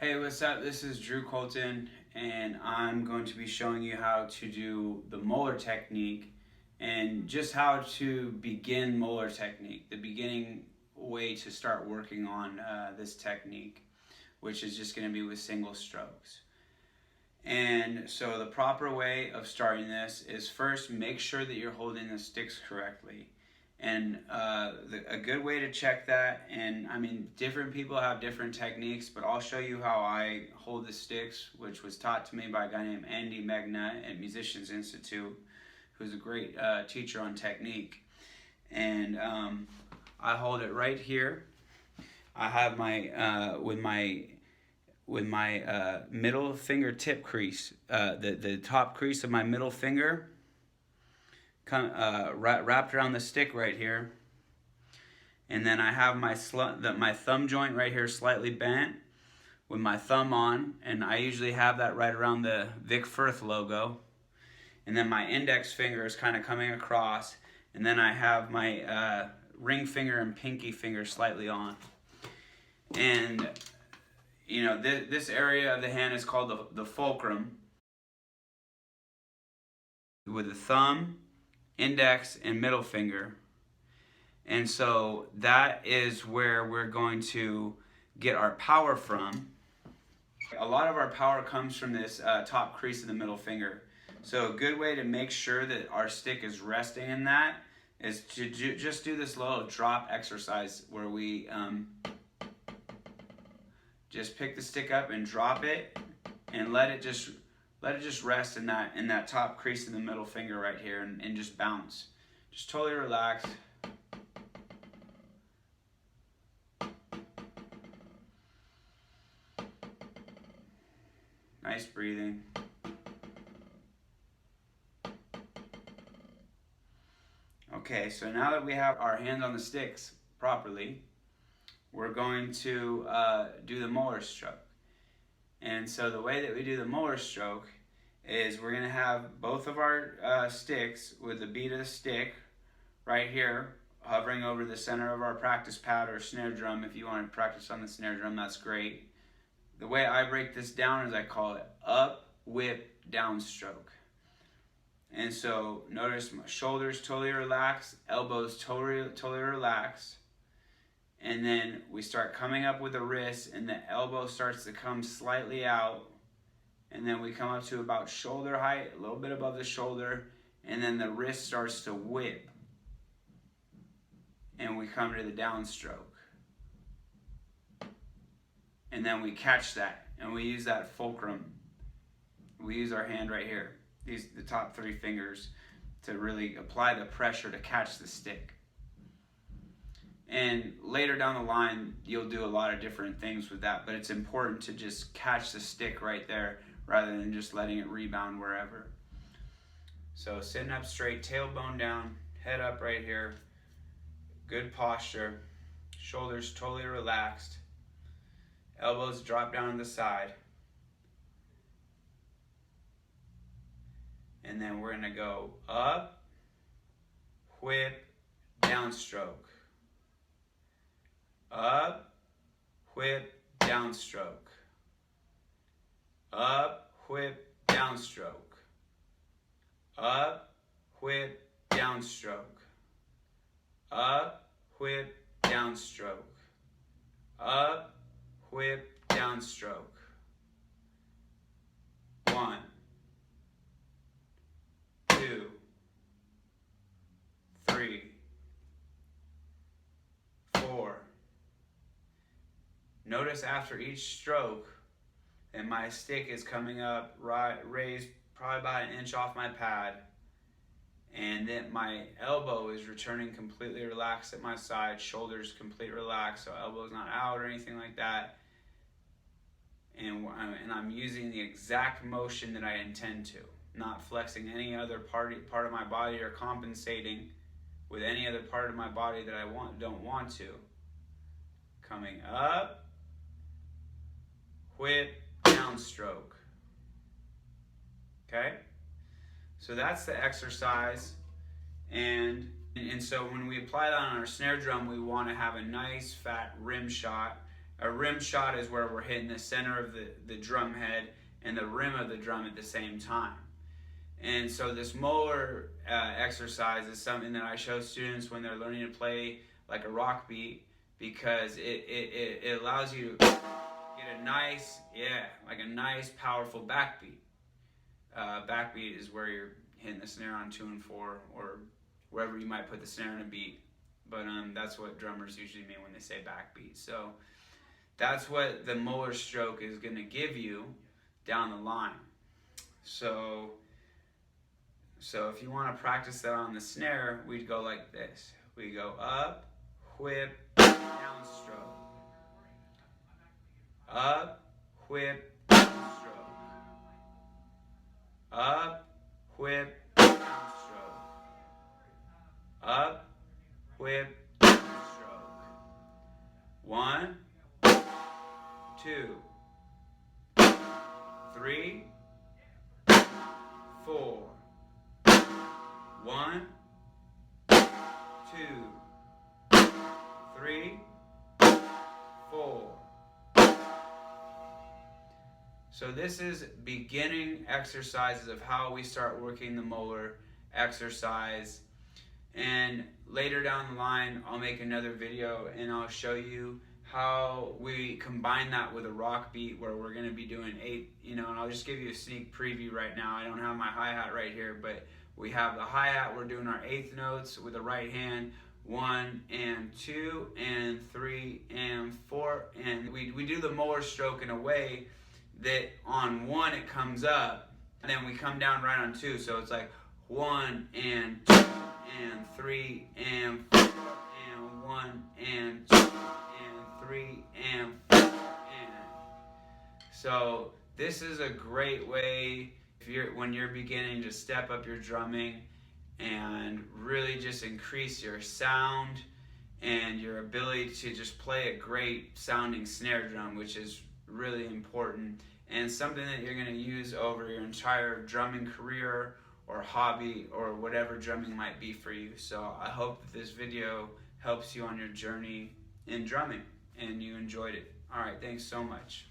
Hey, what's up? This is Drew Colton, and I'm going to be showing you how to do the Muller Technique and just how to begin Muller Technique, the beginning way to start working on this technique, which is just going to be with single strokes. And so the proper way of starting this is first make sure that you're holding the sticks correctly. And a good way to check that, and I mean, different people have different techniques, but I'll show you how I hold the sticks, which was taught to me by a guy named Andy Magna at Musicians Institute, who's a great teacher on technique. And I hold it right here. I have my with my middle finger tip crease, the top crease of my middle finger, wrapped around the stick right here, and then I have my thumb joint right here slightly bent with my thumb on, and I usually have that right around the Vic Firth logo, and then my index finger is kind of coming across, and then I have my ring finger and pinky finger slightly on. And you know, this area of the hand is called the fulcrum, with the thumb, index, and middle finger. And so that is where we're going to get our power from. A lot of our power comes from this top crease of the middle finger. So a good way to make sure that our stick is resting in that is to just do this little drop exercise where we just pick the stick up and drop it and let it just rest in that top crease of the middle finger right here, and just bounce. Just totally relax. Nice breathing. Okay, so now that we have our hands on the sticks properly, we're going to do the Muller stroke. And so the way that we do the Muller stroke is we're going to have both of our sticks with the beat of the stick right here hovering over the center of our practice pad or snare drum. If you want to practice on the snare drum, that's great. The way I break this down is I call it up, whip, downstroke. And so notice my shoulders totally relaxed, elbows totally relaxed. And then we start coming up with the wrist, and the elbow starts to come slightly out. And then we come up to about shoulder height, a little bit above the shoulder, and then the wrist starts to whip. And we come to the downstroke. And then we catch that, and we use that fulcrum. We use our hand right here, the top three fingers, to really apply the pressure to catch the stick. And later down the line, you'll do a lot of different things with that, but it's important to just catch the stick right there rather than just letting it rebound wherever. So sitting up straight, tailbone down, head up right here, good posture, shoulders totally relaxed, elbows drop down to the side. And then we're gonna go up, whip, downstroke. Up, whip, downstroke. Up, whip, downstroke. Up, whip, downstroke. Up, whip, downstroke. Up, whip, downstroke. 1, 2, 3, 4. Notice after each stroke that my stick is coming up raised probably about an inch off my pad, and that my elbow is returning completely relaxed at my side, shoulders completely relaxed, so elbow's not out or anything like that. And I'm using the exact motion that I intend to, not flexing any other part of my body or compensating with any other part of my body that I don't want to. Coming up, whip, downstroke. Okay? So that's the exercise. And so when we apply that on our snare drum, we want to have a nice fat rim shot A rim shot is where we're hitting the center of the drum head and the rim of the drum at the same time. And so this Muller exercise is something that I show students when they're learning to play like a rock beat, because it allows you to get a nice, like a nice powerful backbeat. Backbeat is where you're hitting the snare on 2 and 4, or wherever you might put the snare in a beat. But that's what drummers usually mean when they say backbeat. So that's what the Muller stroke is going to give you down the line. So if you want to practice that on the snare, we'd go like this. We go up, whip, down stroke. Up, whip, down stroke. Up, whip, down stroke. Up, whip, down stroke. 1, 2, 3, 4. 1, 2, 3, 4. So this is beginning exercises of how we start working the Muller exercise. And later down the line, I'll make another video and I'll show you how we combine that with a rock beat, where we're going to be doing 8, and I'll just give you a sneak preview right now. I don't have my hi-hat right here, but we have the hi-hat. We're doing our 8th notes with the right hand, 1 and 2 and 3 and 4, and we do the Muller stroke in a way that on 1 it comes up, and then we come down right on 2, so it's like 1 and 2 and 3 and 4 and 1 and 2 and 3 and 4 and. So this is a great way when you're beginning to step up your drumming and really just increase your sound and your ability to just play a great sounding snare drum, which is really important and something that you're going to use over your entire drumming career or hobby or whatever drumming might be for you. So I hope that this video helps you on your journey in drumming and you enjoyed it. All right, thanks so much.